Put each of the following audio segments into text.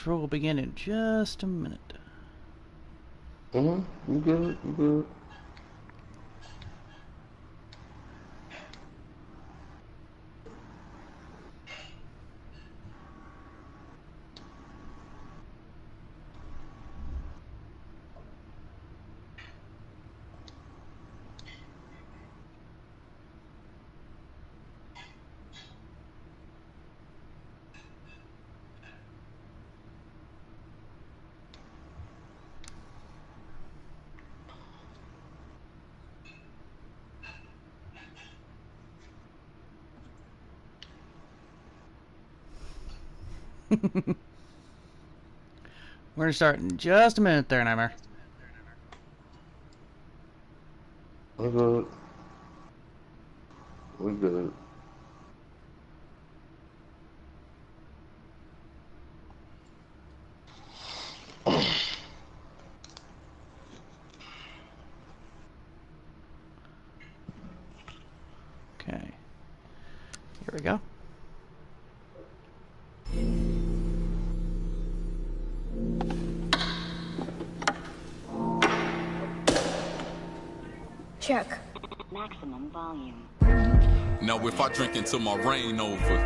Intro will begin in just a minute. You good, you good. We're gonna start in just a minute there, Nightmare. We're good. We're good. Okay. Here we go. Check. Maximum volume. Now if I drink until my rain over,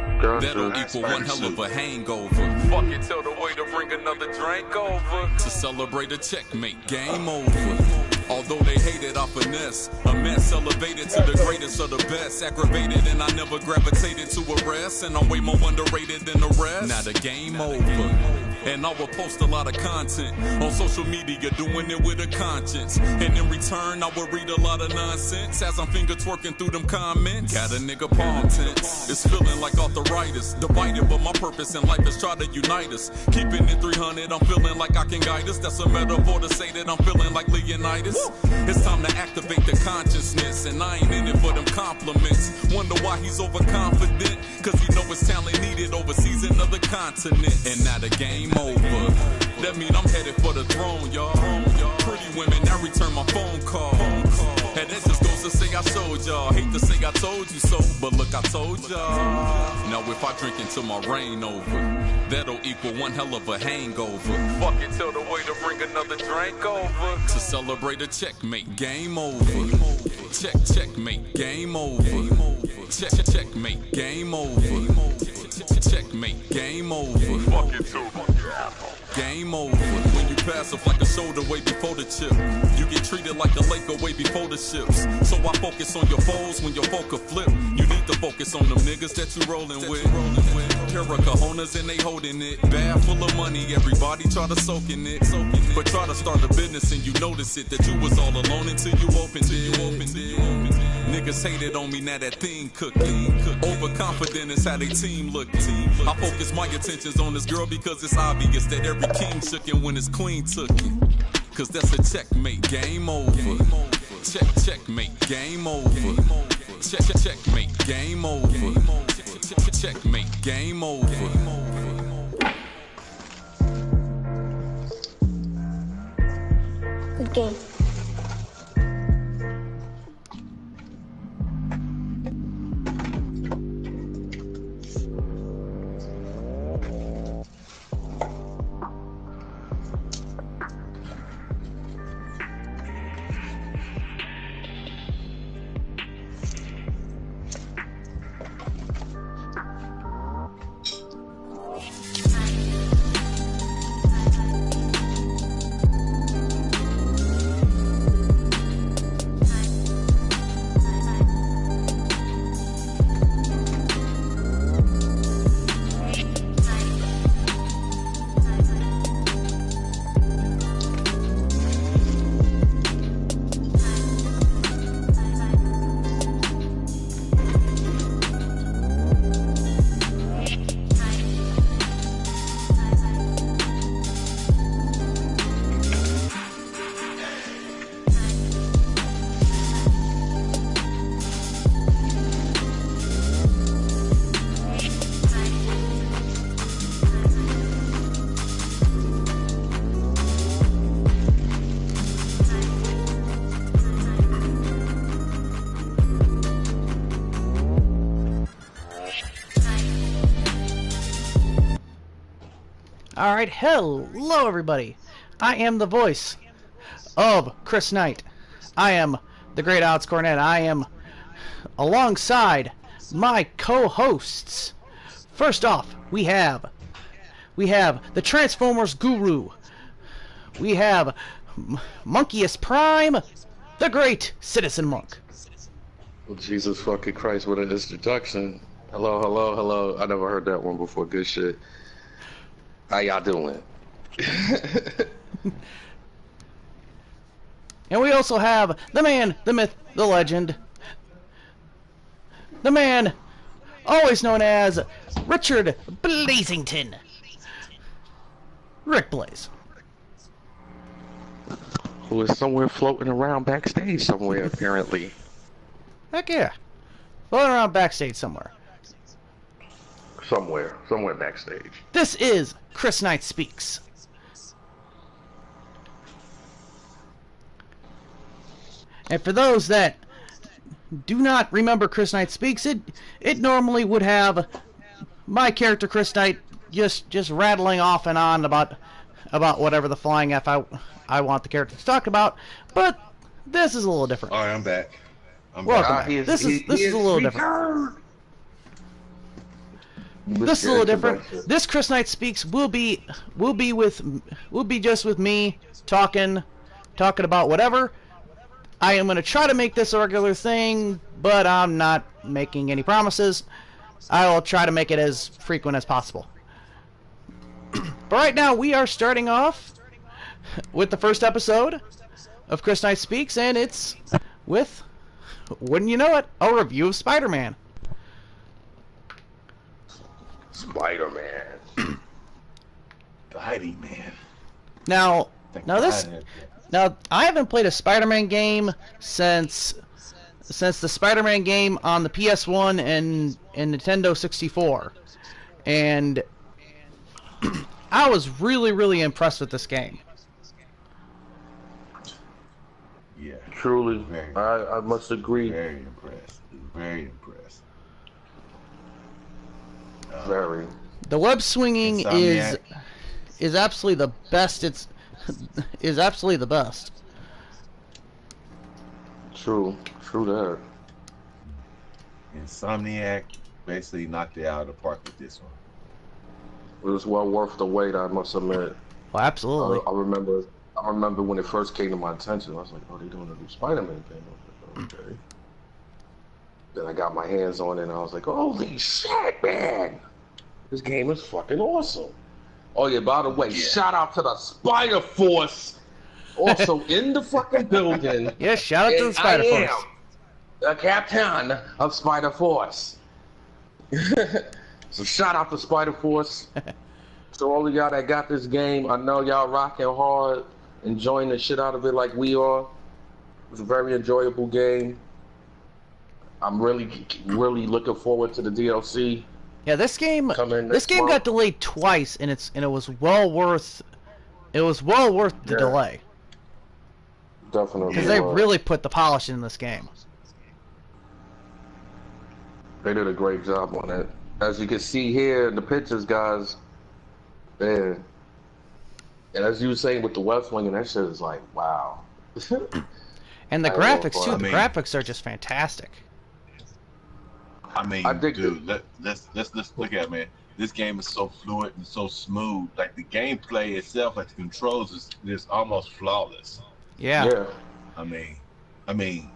that'll equal one hell of a hangover. Fuck it, tell the waiter bring another drink over. To celebrate a checkmate, game over. Although they hated our finesse, a mess elevated to the greatest of the best. Aggravated and I never gravitated to arrest, and I'm way more underrated than the rest. Now the game over, and I will post a lot of content on social media, doing it with a conscience. And in return, I will read a lot of nonsense as I'm finger twerking through them comments. Got a nigga palm tense, it's feeling like arthritis. Divided, but my purpose in life is try to unite us. Keeping it 300, I'm feeling like I can guide us. That's a metaphor to say that I'm feeling like Leonidas. It's time to activate the consciousness, and I ain't in it for them compliments. Wonder why he's overconfident, cause he know his talent needed overseas in other continent. And now the game over, that mean I'm headed for the throne, y'all. Pretty women, now return my phone call. And that just goes to say I showed y'all. Hate to say I told you so, but look, I told y'all. Now if I drink until my rain over, that'll equal one hell of a hangover. Fuck it, tell the waiter bring another drink over. To celebrate a checkmate, game over. Checkmate, game over. Checkmate, game over. Checkmate, game over. Fuck it too. Game over. When you passive like a shoulder way before the chip, you get treated like a lake away before the ships. So I focus on your foes when your folk are flip. You need to focus on them niggas that you rolling with. Pair of cojones and they holding it. Bag full of money, everybody try to soak in it. But try to start a business and you notice it, that you was all alone until you opened it. Niggas hated on me, now that thing cooking. Overconfident is how they team look. I focus my attentions on this girl because it's obvious that every king shookin' when his queen took it. Cause that's a checkmate, game over. Checkmate, game over. Checkmate, game over. Checkmate, game over. Good game. Alright, hello everybody. I am the voice of Chris Knight. I am the Great Outs Cornet. I am alongside my co-hosts. First off, we have the Transformers Guru. We have Monkeyest Prime, the Great Citizen Monk. Well, Jesus fucking Christ, what an introduction. Hello, hello, hello. I never heard that one before. Good shit. How y'all doing? And we also have the man, the myth, the legend, the man always known as Richard Blazington. RicBlaze. Who is somewhere floating around backstage somewhere, apparently. Heck yeah. Floating around backstage somewhere. Somewhere backstage. This is Chris Knight Speaks. And for those that do not remember Chris Knight Speaks, it normally would have my character Chris Knight just rattling off and on about whatever the flying F I want the character to talk about, but this is a little different. Alright, I'm back. Welcome back. This is a little different. This is a little different. This Chris Knight Speaks will be just with me talking about whatever. I am going to try to make this a regular thing, but I'm not making any promises. I will try to make it as frequent as possible. But right now, we are starting off with the first episode of Chris Knight Speaks, and it's with, wouldn't you know it, a review of Spider-Man. Spider-Man. Spider-Man. Now I haven't played a Spider-Man game since the Spider-Man game on the PS1 and Nintendo 64, and I was really impressed with this game. Yeah. Truly, I must agree. Very impressed. Very impressed. Very. The web swinging Insomniac. is absolutely the best. Is absolutely the best. True that. Insomniac basically knocked it out of the park with this one. It was well worth the wait, I must admit. Well, absolutely. I remember when it first came to my attention. I was like, "Oh, they're doing a new Spider-Man thing." I was like, "Okay." Then I got my hands on it, and I was like, "Holy shit, man! This game is fucking awesome." Oh yeah, by the way, shout out to the Spider Force, also in the fucking building. Yeah, shout out to the Spider Force. I am the captain of Spider Force. So shout out to Spider Force. So all of y'all that got this game, I know y'all rocking hard, enjoying the shit out of it like we are. It's a very enjoyable game. I'm really looking forward to the DLC. Yeah, this game got delayed twice, and it was well worth the delay. Definitely. Because they really put the polish in this game. They did a great job on it. As you can see here in the pictures, guys, man. And as you were saying with the web swinging, that shit is like, wow. And the graphics too. The graphics are just fantastic. I mean, dude, let's look at it, man. This game is so fluid and so smooth. Like the gameplay itself, like the controls is just almost flawless. Yeah. I mean,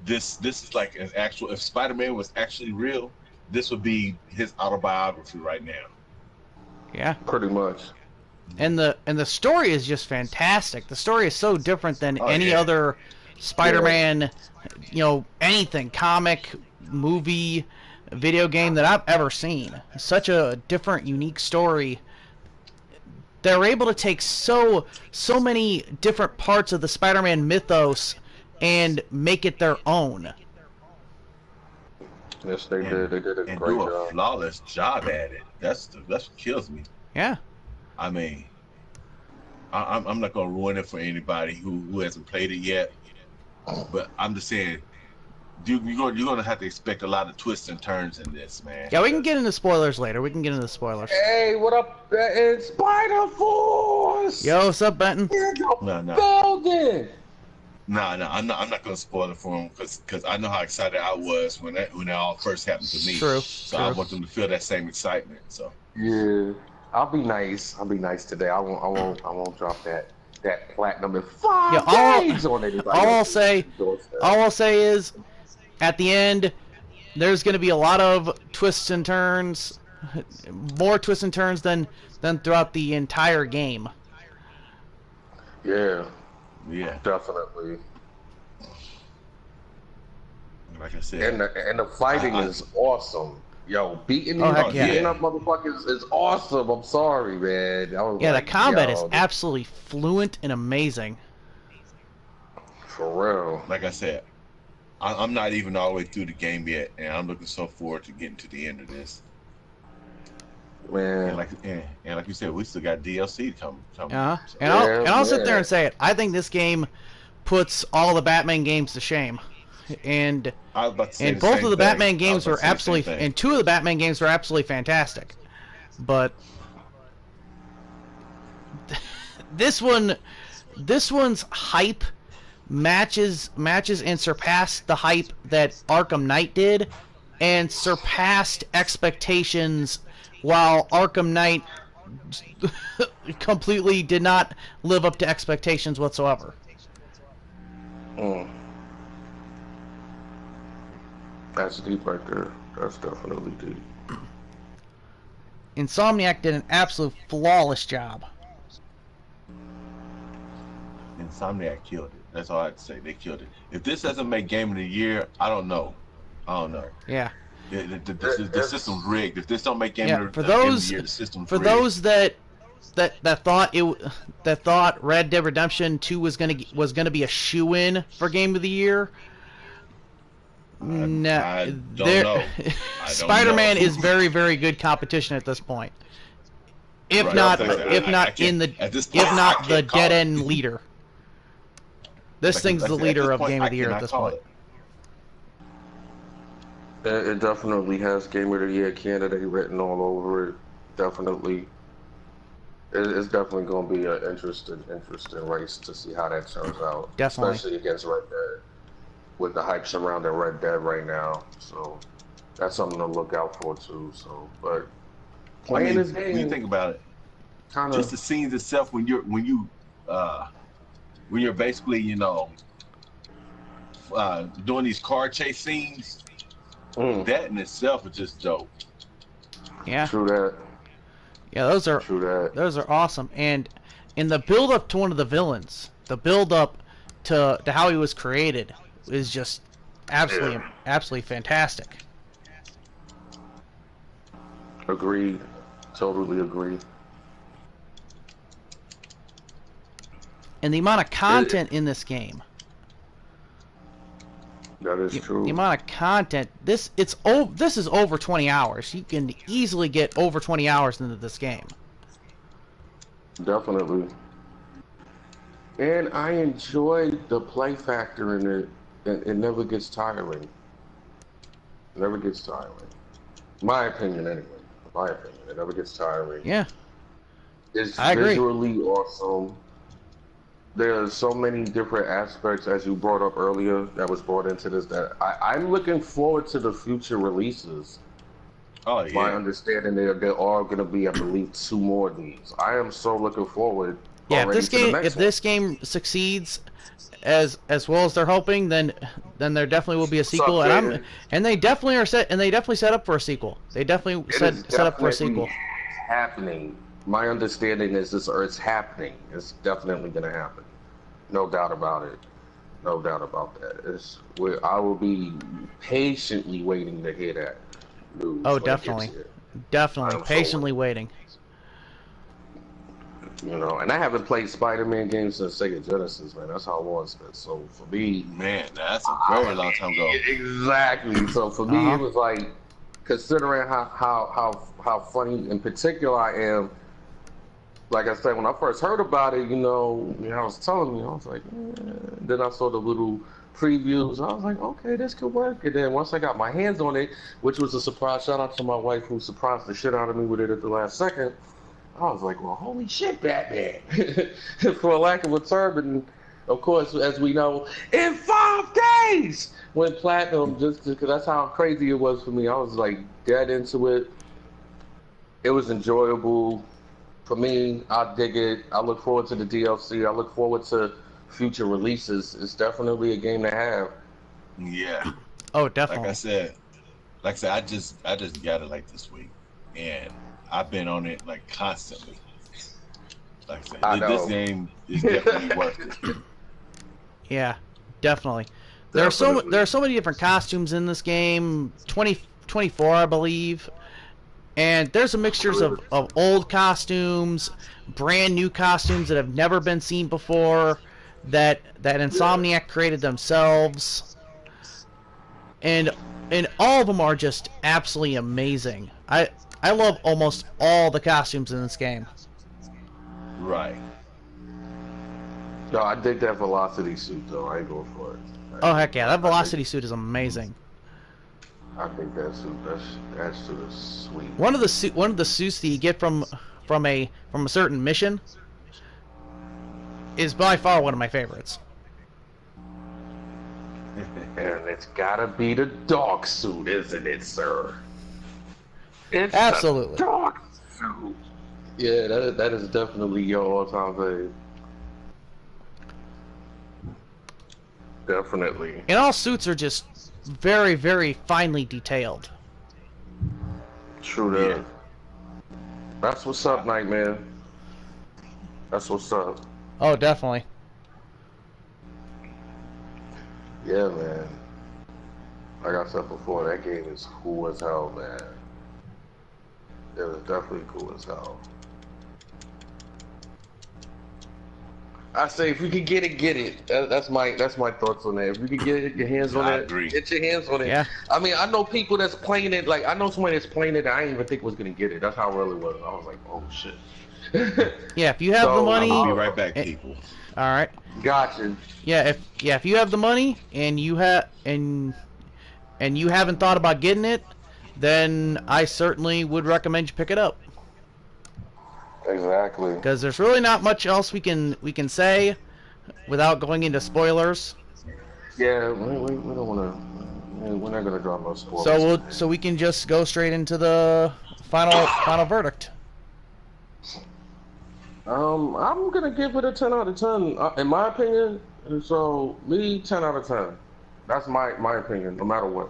this is like an actual. If Spider-Man was actually real, this would be his autobiography right now. Yeah. Pretty much. And the story is just fantastic. The story is so different than any other Spider-Man, anything, comic, movie, video game that I've ever seen. Such a different, unique story. They're able to take so many different parts of the Spider-Man mythos and make it their own. Yes, they did. They did a great do a job. flawless job at it. That's what kills me. Yeah. I mean, I'm not gonna ruin it for anybody who hasn't played it yet. But I'm just saying, you're gonna have to expect a lot of twists and turns in this, man. Yeah, we can get into spoilers later. We can get into the spoilers. Hey, what up? It's Spider Force. Yo, what's up, Benton? Building. No, I'm not gonna spoil it for him because I know how excited I was when that all first happened to me. True. So I want them to feel that same excitement. So yeah, I'll be nice. I'll be nice today. I won't drop that platinum in 5 days on anybody. All I'll say is, at the end, there's going to be a lot of twists and turns, more twists and turns than throughout the entire game. Yeah, definitely. Like I said, and the fighting is awesome. Yo, beating up motherfuckers is awesome. I'm sorry, man. The combat is absolutely fluent and amazing. For real. Like I said, I'm not even all the way through the game yet, and I'm looking so forward to getting to the end of this. Man, and like you said, we still got DLC to come. And I'll sit there and say it. I think this game puts all the Batman games to shame. And both of the Batman games were absolutely, and 2 of the Batman games were absolutely fantastic. But this one's hype matches and surpassed the hype that Arkham Knight did, and surpassed expectations, while Arkham Knight completely did not live up to expectations whatsoever. That's deep right there. That's definitely deep. Insomniac did an absolute flawless job. Insomniac killed it. That's all I have to say. They killed it. If this doesn't make Game of the Year, I don't know. Yeah. The system's rigged. If this don't make Game of the Year, the system's rigged. For those that thought Red Dead Redemption 2 was gonna be a shoo-in for Game of the Year. I don't know. Spider-Man is very, very good competition at this point. If not the dead end leader. This thing's the leader of Game of the Year at this point. It definitely has Game of the Year candidate written all over it. Definitely. It's definitely going to be an interesting race to see how that turns out. Definitely. Especially against Red Dead, with the hype surrounding Red Dead right now. So that's something to look out for too. So, but playing this game, when you think about it, just the scenes itself, when you're basically doing these car chase scenes, that in itself is just dope. Yeah. True that. Yeah, those are awesome. And in the build up to one of the villains, the build up to how he was created is just absolutely fantastic. Agreed. Totally agreed. And the amount of content in this game. That is true. The amount of content. This is over 20 hours. You can easily get over 20 hours into this game. Definitely. And I enjoy the play factor in it. It never gets tiring. It never gets tiring. My opinion, anyway. My opinion. It never gets tiring. Yeah. I agree. Visually awesome. There's so many different aspects, as you brought up earlier, that was brought into this, that I'm looking forward to the future releases. Oh, yeah. My understanding there are going to be, I believe, 2 more of these. I am so looking forward. Yeah, if this game succeeds as well as they're hoping, then there definitely will be a sequel, and they definitely set up for a sequel. They definitely set up for a sequel. Happening. My understanding is it's happening. It's definitely going to happen. No doubt about it. No doubt about that. I will be patiently waiting to hear that news. Oh, definitely. Definitely. Patiently waiting. And I haven't played Spider-Man games since Sega Genesis, man. That's how long it's been. So for me, man, that's a very long time ago. Exactly. So for me, it was like, considering how funny in particular I am. Like I said, when I first heard about it, I was telling me, I was like, Then I saw the little previews. I was like, okay, this could work. And then once I got my hands on it, which was a surprise, shout out to my wife who surprised the shit out of me with it at the last second. I was like, well, holy shit, Batman. For lack of a term, and of course, as we know, in 5 days went platinum, just because that's how crazy it was for me. I was like dead into it. It was enjoyable. For me, I dig it. I look forward to the DLC. I look forward to future releases. It's definitely a game to have. Yeah. Oh, definitely. Like I said, I just got it like this week, and I've been on it like constantly. Like I said, this game is definitely worth it. Yeah, definitely. There are so many different costumes in this game. 24, I believe. And there's a mixtures of old costumes, brand new costumes that have never been seen before, that Insomniac created themselves, and all of them are just absolutely amazing. I love almost all the costumes in this game. Right. No, I dig that velocity suit though. I ain't going for it. Oh heck yeah, that velocity suit is amazing. I think that suit is sweet. One of the suits that you get from a certain mission is by far one of my favorites. And it's gotta be the dog suit, isn't it, sir? It's absolutely the dog suit. Yeah, that is definitely your all-time fave. Definitely. And all suits are just very, very finely detailed. True that. Yeah. That's what's up, Nightman. That's what's up. Oh, definitely. Yeah, man. Like I said before, that game is cool as hell, man. It was definitely cool as hell. I say if you can get it, get it. That's my thoughts on that. If you can get your hands on it, get your hands on it. Yeah. I mean, I know people that's playing it. Like I know somebody that's playing it that I didn't even think was gonna get it. That's how real it was. I was like, oh shit. Yeah, if you have the money. I'll be right back, people. All right. Gotcha. Yeah, if you have the money and you haven't thought about getting it, then I certainly would recommend you pick it up. Exactly. Because there's really not much else we can say without going into spoilers. Yeah, we don't want to. We're not gonna drop no spoilers. So we can just go straight into the final verdict. I'm gonna give it a 10 out of 10. In my opinion, so me 10 out of 10. That's my opinion, no matter what.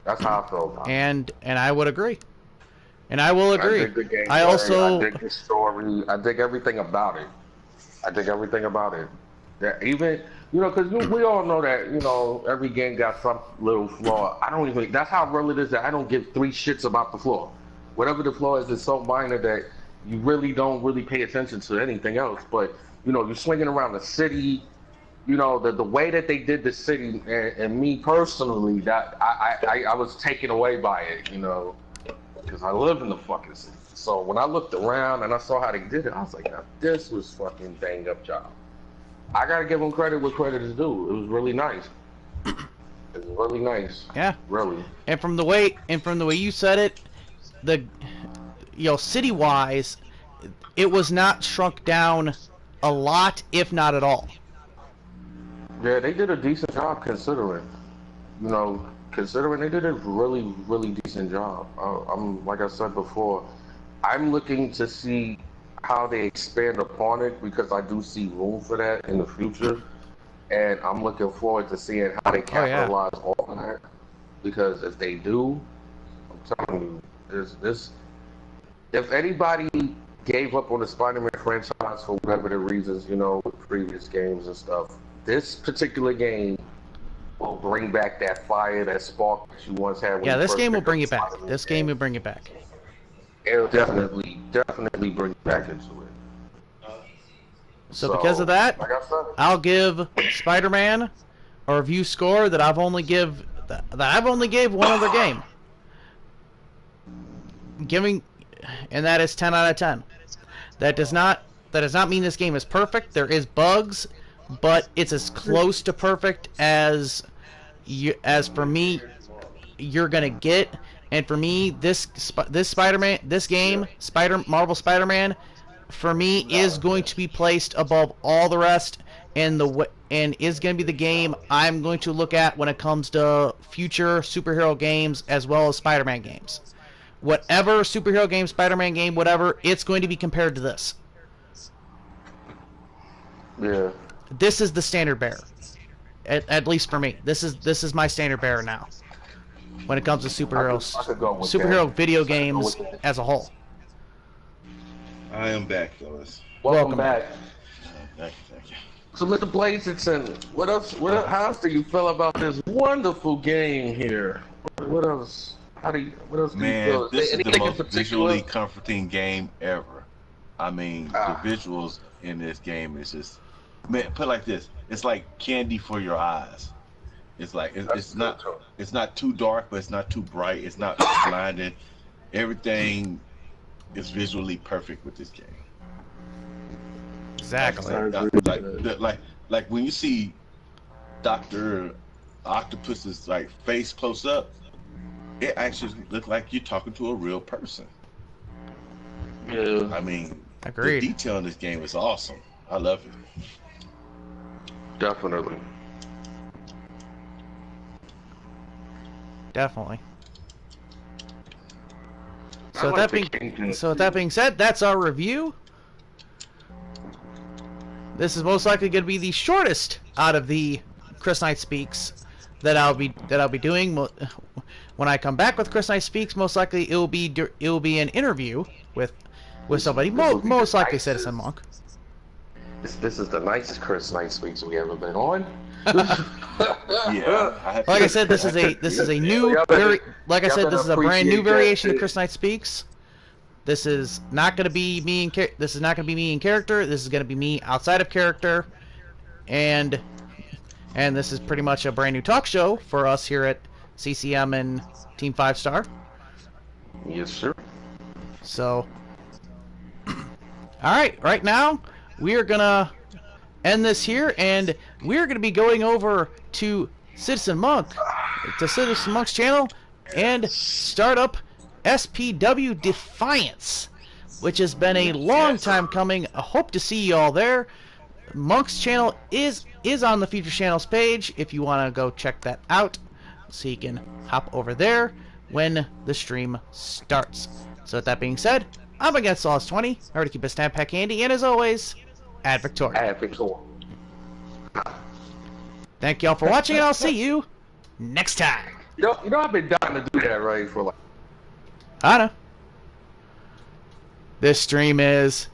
That's how I feel about it. And I would agree. And I will agree. I dig the gameplay, I dig the story. I dig everything about it. That even, because we all know that, every game got some little flaw. That's how real it is that I don't give 3 shits about the flaw. Whatever the flaw is, it's so minor that you really don't pay attention to anything else. But, you're swinging around the city, the way that they did the city, and me personally, that I was taken away by it, because I live in the fucking city. So when I looked around and I saw how they did it, I was like, now this was fucking bang up job. I gotta give them credit where credit is due. It was really nice. It was really nice. Yeah. Really. And from the way you said it, city-wise, it was not shrunk down a lot, if not at all. Yeah, they did a decent job considering. Considering they did a really, really decent job. I'm like I said before, I'm looking to see how they expand upon it because I do see room for that in the future, and I'm looking forward to seeing how they capitalize on that. Because if they do, I'm telling you, if anybody gave up on the Spider-Man franchise for whatever the reasons, with previous games and stuff, this particular game will bring back that fire, that spark that you once had. Yeah, this game will bring it back. This game will bring it back. It'll definitely bring it back into it. So because of that, like I said, I'll give Spider-Man a review score that I've only gave one other game. And that is 10 out of 10. That does not mean this game is perfect. There is bugs, but it's as close to perfect as for me you're gonna get. And for me, this Spider-Man, this game, Marvel Spider-Man, for me is going to be placed above all the rest, and is going to be the game I'm going to look at when it comes to future superhero games as well as Spider-Man games. Whatever superhero game, Spider-Man game, whatever, it's going to be compared to this. Yeah. This is the standard bearer, at least for me. This is my standard bearer now when it comes to superhero video games as a whole. I am back, fellas. Welcome back. Thank you. So, Mr. Blazington, how else do you feel about this wonderful game here? What else? What else do you feel? This is the most visually comforting game ever. I mean, the visuals in this game is just, man, put it like this: it's like candy for your eyes. It's like it's not too dark, but it's not too bright. It's not blinding. Everything is visually perfect with this game. Exactly. Like when you see Dr. Octopus's like face close up, it actually looks like you're talking to a real person. Yeah. I mean, agreed. The detail in this game is awesome. I love it. Definitely. Definitely. So with that being said, that's our review. This is most likely going to be the shortest out of the Chris Knight Speaks that I'll be doing. When I come back with Chris Knight Speaks, most likely it will be an interview with somebody, most likely Citizen Monk. This is the nicest Chris Knight Speaks we ever been on. Yeah. Like I said, this is a new this is a brand new variation of Chris Knight Speaks. This is not going to be me in character. This is going to be me outside of character, and this is pretty much a brand new talk show for us here at CCM and Team 5 Star. Yes, sir. So, all right, right now we are gonna end this here, and we're gonna be going over to Citizen Monk's channel and start up SPW Defiance, which has been a long time coming. I hope to see you all there. Monk's channel is on the Future Channels page if you want to go check that out, so you can hop over there when the stream starts. So with that being said, I'm Against Lost 20. Remember to keep a snap pack handy, and as always, Ad Victoria. Ad Victoria. Thank y'all for watching, and I'll see you next time. You know I've been dying to do that, right, for like... I know. This stream is...